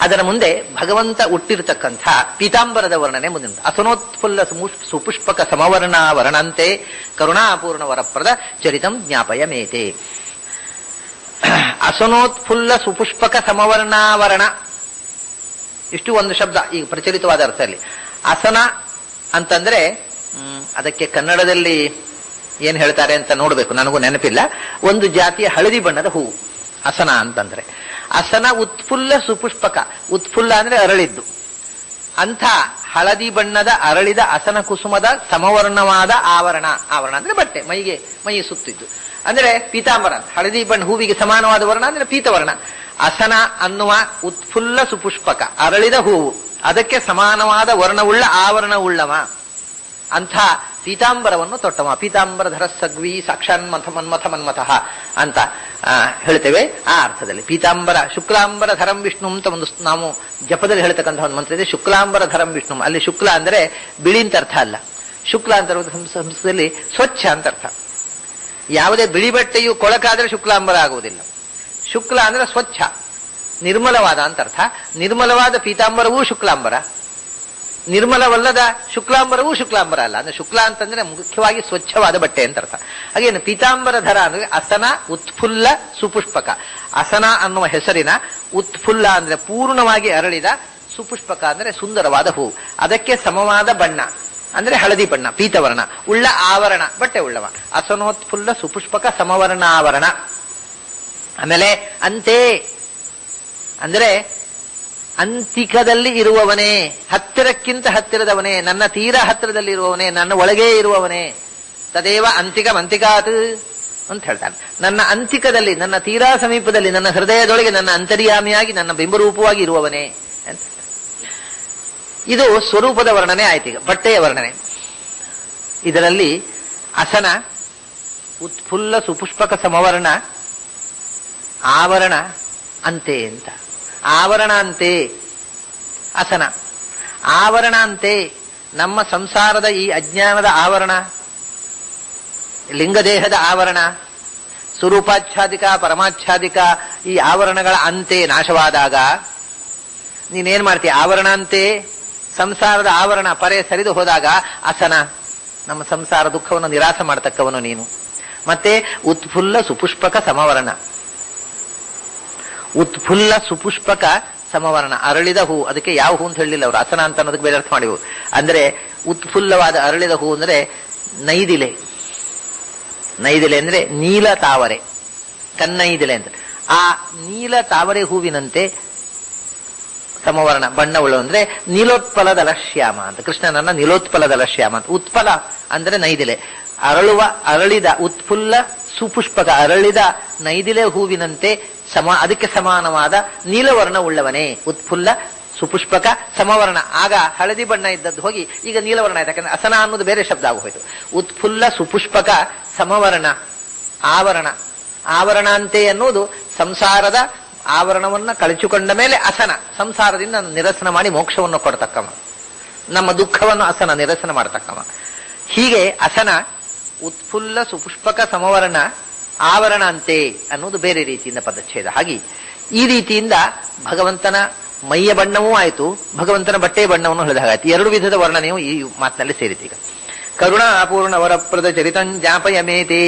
ಅದರ ಮುಂದೆ ಭಗವಂತ ಹುಟ್ಟಿರತಕ್ಕಂಥ ಪೀತಾಂಬರದ ವರ್ಣನೆ ಮುಂದೆ ಅಸನೋತ್ಫುಲ್ಲ ಸುಪುಷ್ಪಕ ಸಮವರ್ಣ ವರ್ಣಂತೆ ಕರುಣಾಪೂರ್ಣ ವರಪ್ರದ ಚರಿತಂ ಜ್ಞಾಪಯ ಮೇತೆ. ಅಸನೋತ್ಫುಲ್ಲ ಸುಪುಷ್ಪಕ ಸಮವರ್ಣಾವರಣ ಇಷ್ಟು ಒಂದು ಶಬ್ದ ಈಗ ಪ್ರಚಲಿತವಾದ ಅರ್ಥದಲ್ಲಿ. ಅಸನ ಅಂತಂದ್ರೆ ಅದಕ್ಕೆ ಕನ್ನಡದಲ್ಲಿ ಏನ್ ಹೇಳ್ತಾರೆ ಅಂತ ನೋಡ್ಬೇಕು, ನನಗೂ ನೆನಪಿಲ್ಲ. ಒಂದು ಜಾತಿಯ ಹಳದಿ ಬಣ್ಣದ ಹೂವು ಅಸನ ಅಂತಂದ್ರೆ. ಅಸನ ಉತ್ಫುಲ್ಲ ಸುಪುಷ್ಪಕ, ಉತ್ಫುಲ್ಲ ಅಂದ್ರೆ ಅರಳಿದ್ದು. ಅಂಥ ಹಳದಿ ಬಣ್ಣದ ಅರಳಿದ ಅಸನ ಕುಸುಮದ ಸಮವರ್ಣವಾದ ಆವರಣ. ಆವರಣ ಅಂದ್ರೆ ಬಟ್ಟೆ, ಮೈ ಸುತ್ತಿದ್ದು ಅಂದ್ರೆ ಪೀತಾಂಬರ. ಹಳದಿ ಬಣ್ಣ ಹೂವಿಗೆ ಸಮಾನವಾದ ವರ್ಣ ಅಂದ್ರೆ ಪೀತವರ್ಣ. ಅಸನ ಅನ್ನುವ ಉತ್ಫುಲ್ಲ ಸುಪುಷ್ಪಕ ಅರಳಿದ ಹೂವು, ಅದಕ್ಕೆ ಸಮಾನವಾದ ವರ್ಣವುಳ್ಳ ಆವರಣವುಳ್ಳವ. ಅಂಥ ಪೀತಾಂಬರವನ್ನು ತೊಟ್ಟವ. ಪೀತಾಂಬರ ಧರ ಸಗ್ವಿ ಸಾಕ್ಷಾನ್ ಮನ್ಮಥ ಮನ್ಮಥಃ ಅಂತ ಹೇಳ್ತೇವೆ. ಆ ಅರ್ಥದಲ್ಲಿ ಪೀತಾಂಬರ ಶುಕ್ಲಾಂಬರ ಧರಂ ವಿಷ್ಣು ಅಂತ ಒಂದು ನಾವು ಜಪದಲ್ಲಿ ಹೇಳ್ತಕ್ಕಂಥ ಒಂದು ಮಂತ್ರ ಇದೆ, ಶುಕ್ಲಾಂಬರ ಧರಂ ವಿಷ್ಣು. ಅಲ್ಲಿ ಶುಕ್ಲ ಅಂದ್ರೆ ಬಿಳಿ ಅಂತ ಅರ್ಥ ಅಲ್ಲ. ಶುಕ್ಲ ಅಂತ ಸಂಸ್ಕೃತದಲ್ಲಿ ಸ್ವಚ್ಛ ಅಂತ ಅರ್ಥ. ಯಾವುದೇ ಬಿಳಿ ಬಟ್ಟೆಯು ಕೊಳಕಾದ್ರೆ ಶುಕ್ಲಾಂಬರ ಆಗುವುದಿಲ್ಲ. ಶುಕ್ಲ ಅಂದ್ರೆ ಸ್ವಚ್ಛ, ನಿರ್ಮಲವಾದ ಅಂತ ಅರ್ಥ. ನಿರ್ಮಲವಾದ ಪೀತಾಂಬರವೂ ಶುಕ್ಲಾಂಬರ, ನಿರ್ಮಲವಲ್ಲದ ಶುಕ್ಲಾಂಬರವೂ ಶುಕ್ಲಾಂಬರ ಅಲ್ಲ. ಅಂದ್ರೆ ಶುಕ್ಲ ಅಂತಂದ್ರೆ ಮುಖ್ಯವಾಗಿ ಸ್ವಚ್ಛವಾದ ಬಟ್ಟೆ ಅಂತ ಅರ್ಥ. ಹಾಗೇನು ಪೀತಾಂಬರ ಧರ ಅಂದ್ರೆ ಅಸನ ಉತ್ಫುಲ್ಲ ಸುಪುಷ್ಪಕ. ಅಸನ ಅನ್ನುವ ಹೆಸರಿನ ಉತ್ಫುಲ್ಲ ಅಂದ್ರೆ ಪೂರ್ಣವಾಗಿ ಅರಳಿದ, ಸುಪುಷ್ಪಕ ಅಂದ್ರೆ ಸುಂದರವಾದ ಹೂ, ಅದಕ್ಕೆ ಸಮವಾದ ಬಣ್ಣ ಅಂದ್ರೆ ಹಳದಿ ಬಣ್ಣ ಪೀತವರ್ಣ ಉಳ್ಳ ಆವರಣ, ಬಟ್ಟೆ ಉಳ್ಳವ. ಅಸನೋತ್ಫುಲ್ಲ ಸುಪುಷ್ಪಕ ಸಮವರ್ಣ ಆವರಣ. ಆಮೇಲೆ ಅಂತೆ ಅಂದ್ರೆ ಅಂತಿಕದಲ್ಲಿ ಇರುವವನೇ, ಹತ್ತಿರಕ್ಕಿಂತ ಹತ್ತಿರದವನೇ, ನನ್ನ ತೀರಾ ಹತ್ತಿರದಲ್ಲಿ ಇರುವವನೇ, ನನ್ನ ಒಳಗೇ ಇರುವವನೇ. ತದೇವ ಅಂತಿಕಂ ಅಂತಿಕಾತ್ ಅಂತ ಹೇಳ್ತಾನೆ. ನನ್ನ ಅಂತಿಕದಲ್ಲಿ, ನನ್ನ ತೀರಾ ಸಮೀಪದಲ್ಲಿ, ನನ್ನ ಹೃದಯದೊಳಗೆ ನನ್ನ ಅಂತರ್ಯಾಮಿಯಾಗಿ ನನ್ನ ಬಿಂಬರೂಪವಾಗಿ ಇರುವವನೇ ಅಂತ. ಇದು ಸ್ವರೂಪದ ವರ್ಣನೆ ಆಯ್ತು. ಈಗ ಬಟ್ಟೆಯ ವರ್ಣನೆ. ಇದರಲ್ಲಿ ಅಸನ ಉತ್ಫುಲ್ಲ ಸುಪುಷ್ಪಕ ಸಮವರ್ಣ ಆವರಣ ಅಂತೆ ಅಂತ. ಆವರಣ ಅಂತೆ ಅಸನ, ಆವರಣ ಅಂತೆ ನಮ್ಮ ಸಂಸಾರದ ಈ ಅಜ್ಞಾನದ ಆವರಣ, ಲಿಂಗದೇಹದ ಆವರಣ, ಸ್ವರೂಪಾಚ್ಛಾದಿಕ ಪರಮಾಚ್ಛಾದಿಕ ಈ ಆವರಣಗಳ ಅಂತೆ ನಾಶವಾದಾಗ ನೀನೇನ್ ಮಾಡ್ತೀಯ? ಆವರಣ ಅಂತೆ ಸಂಸಾರದ ಆವರಣ ಪರೆ ಸರಿದು ಹೋದಾಗ ಅಸನ, ನಮ್ಮ ಸಂಸಾರ ದುಃಖವನ್ನು ನಿರಾಸ ಮಾಡತಕ್ಕವನು ನೀನು. ಮತ್ತೆ ಉತ್ಫುಲ್ಲ ಸುಪುಷ್ಪಕ ಸಮವರ್ಣ, ಉತ್ಫುಲ್ಲ ಸುಪುಷ್ಪಕ ಸಮವರ್ಣ ಅರಳಿದ ಹೂ. ಅದಕ್ಕೆ ಯಾವ ಹೂ ಅಂತ ಹೇಳಲಿಲ್ಲ ಅವರು, ಅಸನ ಅಂತ ಅನ್ನೋದಕ್ಕೆ ಬೇರೆ ಅರ್ಥ ಮಾಡಿವು. ಅಂದ್ರೆ ಉತ್ಫುಲ್ಲವಾದ ಅರಳಿದ ಹೂ ಅಂದ್ರೆ ನೈದಿಲೆ. ನೈದಿಲೆ ಅಂದ್ರೆ ನೀಲ ತಾವರೆ, ಕನ್ನೈದಿಲೆ ಅಂತ. ಆ ನೀಲ ತಾವರೆ ಹೂವಿನಂತೆ ಸಮವರ್ಣ ಬಣ್ಣವುಳ್ಳ ಅಂದ್ರೆ ನೀಲೋತ್ಪಲದ ಲಶ್ಯಾಮ ಅಂತ. ಕೃಷ್ಣನನ್ನ ನೀಲೋತ್ಪಲದ ಲಶ್ಯಾಮ ಅಂತ. ಉತ್ಪಲ ಅಂದ್ರೆ ನೈದಿಲೆ, ಅರಳಿದ ಉತ್ಫುಲ್ಲ ಸುಪುಷ್ಪಕ ಅರಳಿದ ನೈದಿಲೆ ಹೂವಿನಂತೆ ಅದಕ್ಕೆ ಸಮಾನವಾದ ನೀಲವರ್ಣ ಉಳ್ಳವನೇ. ಉತ್ಫುಲ್ಲ ಸುಪುಷ್ಪಕ ಸಮವರ್ಣ. ಆಗ ಹಳದಿ ಬಣ್ಣ ಇದ್ದದ್ದು ಹೋಗಿ ಈಗ ನೀಲವರ್ಣ ಆಯ್ತು. ಯಾಕಂದ್ರೆ ಅಸನ ಅನ್ನೋದು ಬೇರೆ ಶಬ್ದ ಆಗೋಯ್ತು. ಉತ್ಫುಲ್ಲ ಸುಪುಷ್ಪಕ ಸಮವರ್ಣ ಆವರಣ. ಆವರಣ ಅಂತೆ ಅನ್ನುವುದು ಸಂಸಾರದ ಆವರಣವನ್ನ ಕಳಚಿಕೊಂಡ ಮೇಲೆ ಅಸನ, ಸಂಸಾರದಿಂದ ನಿರಸನ ಮಾಡಿ ಮೋಕ್ಷವನ್ನು ಕೊಡ್ತಕ್ಕವ, ನಮ್ಮ ದುಃಖವನ್ನು ಅಸನ ನಿರಸನ ಮಾಡತಕ್ಕವ. ಹೀಗೆ ಅಸನ ಉತ್ಫುಲ್ಲ ಸುಪುಷ್ಪಕ ಸಮವರ್ಣ ಆವರಣ ಅಂತೆ ಅನ್ನೋದು ಬೇರೆ ರೀತಿಯಿಂದ ಪದಚ್ಛೇದ. ಹಾಗೆ ಈ ರೀತಿಯಿಂದ ಭಗವಂತನ ಮೈಯ ಬಣ್ಣವೂ ಆಯಿತು, ಭಗವಂತನ ಬಟ್ಟೆಯ ಬಣ್ಣವನ್ನು ಹೇಳಿದಾಗಾಯ್ತು. ಎರಡು ವಿಧದ ವರ್ಣನೆಯು ಈ ಮಾತಿನಲ್ಲಿ ಸೇರಿತು. ಈಗ ಕರುಣಾಪೂರ್ಣ ವರಪ್ರದ ಚರಿತಂ ಜಾಪಯ ಮೇತೆ